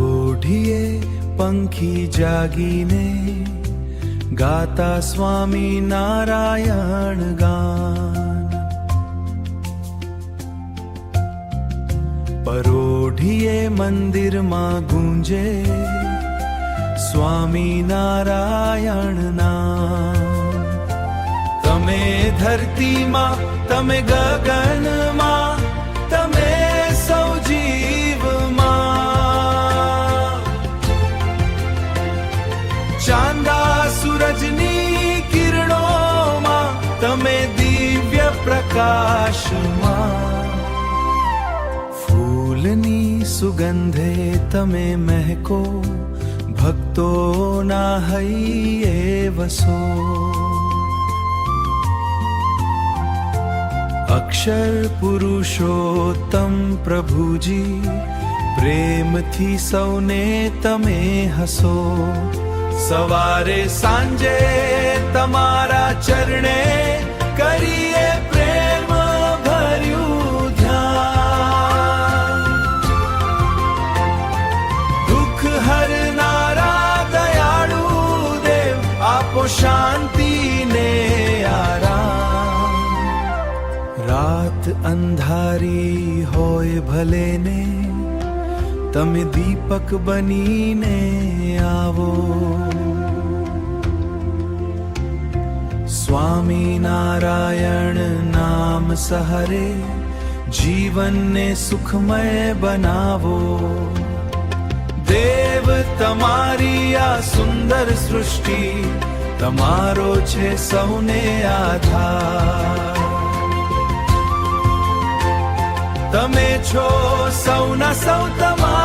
પરોઢીએ પંખી જાગીને ગાતા સ્વામી નારાયણ ગાન. પરોઢીએ મંદિરમાં ગુંજે સ્વામી નારાયણ નામ. તમે ધરતીમાં, તમે ગગનમાં, તમે સૌ જીવમાં, ચાંદા સૂરજની કિરણોમાં, તમે દિવ્ય પ્રકાશમાં. ફૂલની સુગંધે તમે મહેકો, ભક્તોના હૈયે વસો. અક્ષર પુરુષોત્તમ પ્રભુજી, પ્રેમથી સૌને તમે હસો. સવારે સાંજે તમારા ચરણે કરીએ પ્રેમ ભર્યું ધ્યાન. દુઃખ હરનારા દયાળુ દેવ, આપો શાંતિને આરામ. રાત અંધારી હોય ભલે ને, તમે દીપક બનીને આવો. સ્વામી નારાયણ નામ સહારે જીવનને સુખમય બનાવો. દેવ તમારી આ સુંદર સૃષ્ટિ, તમારો છે સૌને આધાર. તમે છો સૌના સૌ તમારા